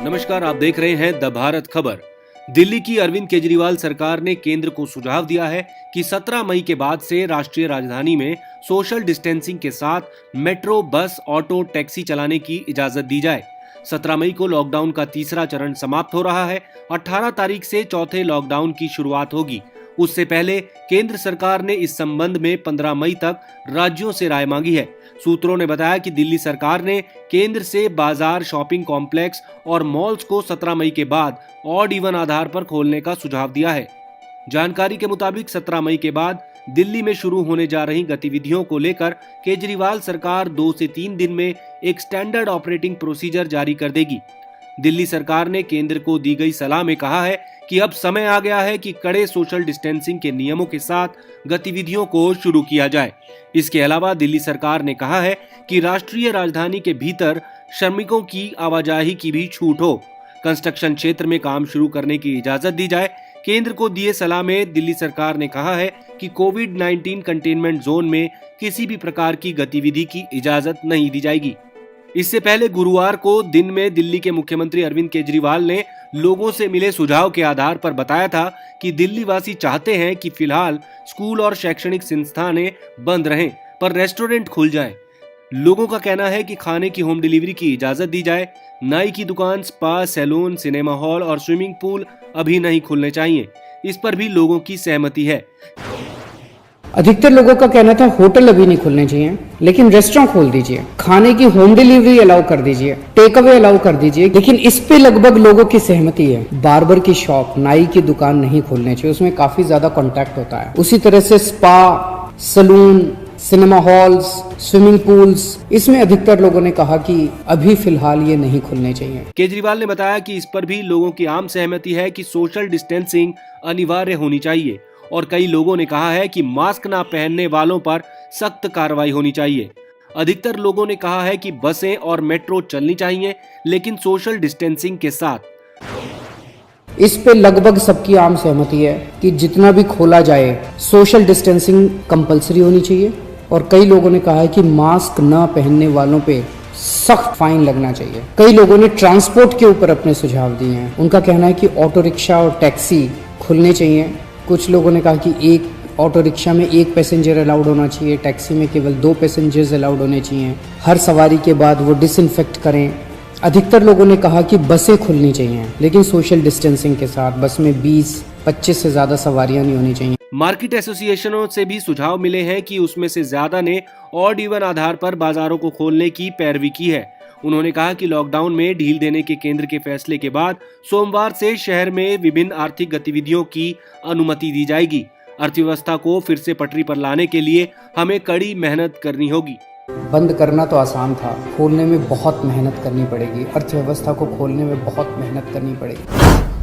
नमस्कार, आप देख रहे हैं द भारत खबर। दिल्ली की अरविंद केजरीवाल सरकार ने केंद्र को सुझाव दिया है कि 17 मई के बाद से राष्ट्रीय राजधानी में सोशल डिस्टेंसिंग के साथ मेट्रो, बस, ऑटो, टैक्सी चलाने की इजाजत दी जाए। 17 मई को लॉकडाउन का तीसरा चरण समाप्त हो रहा है। 18 तारीख से चौथे लॉकडाउन की शुरुआत होगी। उससे पहले केंद्र सरकार ने इस संबंध में 15 मई तक राज्यों से राय मांगी है। सूत्रों ने बताया कि दिल्ली सरकार ने केंद्र से बाजार, शॉपिंग कॉम्प्लेक्स और मॉल्स को 17 मई के बाद ऑड इवन आधार पर खोलने का सुझाव दिया है। जानकारी के मुताबिक 17 मई के बाद दिल्ली में शुरू होने जा रही गतिविधियों को लेकर केजरीवाल सरकार 2 से 3 दिन में एक स्टैंडर्ड ऑपरेटिंग प्रोसीजर जारी कर देगी। दिल्ली सरकार ने केंद्र को दी गई सलाह में कहा है कि अब समय आ गया है कि कड़े सोशल डिस्टेंसिंग के नियमों के साथ गतिविधियों को शुरू किया जाए। इसके अलावा दिल्ली सरकार ने कहा है कि राष्ट्रीय राजधानी के भीतर श्रमिकों की आवाजाही की भी छूट हो। कंस्ट्रक्शन क्षेत्र में काम शुरू करने की इजाजत दी जाए। केंद्र को दिए सलाह में दिल्ली सरकार ने कहा है कि कोविड-19 कंटेनमेंट जोन में किसी भी प्रकार की गतिविधि की इजाजत नहीं दी जाएगी। इससे पहले गुरुवार को दिन में दिल्ली के मुख्यमंत्री अरविंद केजरीवाल ने लोगों से मिले सुझाव के आधार पर बताया था कि दिल्ली वासी चाहते हैं कि फिलहाल स्कूल और शैक्षणिक संस्थानें बंद रहें, पर रेस्टोरेंट खुल जाएं। लोगों का कहना है कि खाने की होम डिलीवरी की इजाजत दी जाए। नाई की दुकान, स्पा, सैलून, सिनेमा हॉल और स्विमिंग पूल अभी नहीं खुलने चाहिए। इस पर भी लोगों की सहमति है। अधिकतर लोगों का कहना था होटल अभी नहीं खुलने चाहिए, लेकिन रेस्टोरेंट खोल दीजिए, खाने की होम डिलीवरी अलाउ कर दीजिए, टेक अवे अलाउ कर दीजिए। लेकिन इस पे लगभग लोगों की सहमति है। बार्बर की शॉप, नाई की दुकान नहीं खोलने चाहिए, उसमें काफी ज्यादा कांटेक्ट होता है। उसी तरह से spa, salon, cinema halls, swimming pools, इसमें अधिकतर लोगों ने कहा कि अभी फिलहाल ये नहीं खुलने चाहिए। केजरीवाल ने बताया कि इस पर भी लोगों की आम सहमति है कि सोशल डिस्टेंसिंग अनिवार्य होनी चाहिए और कई लोगों ने कहा है कि मास्क ना पहनने वालों पर सख्त कार्रवाई होनी चाहिए। अधिकतर लोगों ने कहा है कि बसें और मेट्रो चलनी चाहिए, लेकिन सोशल डिस्टेंसिंग के साथ। इस पे लगभग सबकी आम सहमति है कि जितना भी खोला जाए सोशल डिस्टेंसिंग कंपलसरी होनी चाहिए। और कई लोगों ने कहा है कि मास्क न पहनने वालों पे सख्त फाइन लगना चाहिए। कई लोगों ने ट्रांसपोर्ट के ऊपर अपने सुझाव दिए हैं। उनका कहना है कि ऑटो रिक्शा और टैक्सी खुलने चाहिए। कुछ लोगों ने कहा कि एक ऑटो रिक्शा में 1 पैसेंजर अलाउड होना चाहिए, टैक्सी में केवल 2 पैसेंजर्स अलाउड होने चाहिए। हर सवारी के बाद वो डिसइंफेक्ट करें। अधिकतर लोगों ने कहा कि बसें खुलनी चाहिए, लेकिन सोशल डिस्टेंसिंग के साथ। बस में 20-25 से ज्यादा सवारियां नहीं होनी चाहिए। मार्केट एसोसिएशनों से भी सुझाव मिले हैं कि उसमें से ज्यादा ने ऑड इवन आधार पर बाजारों को खोलने की पैरवी की है। उन्होंने कहा कि लॉकडाउन में ढील देने के केंद्र के फैसले के बाद सोमवार से शहर में विभिन्न आर्थिक गतिविधियों की अनुमति दी जाएगी। अर्थव्यवस्था को फिर से पटरी पर लाने के लिए हमें कड़ी मेहनत करनी होगी। बंद करना तो आसान था, खोलने में बहुत मेहनत करनी पड़ेगी। अर्थव्यवस्था को खोलने में बहुत मेहनत करनी पड़ेगी।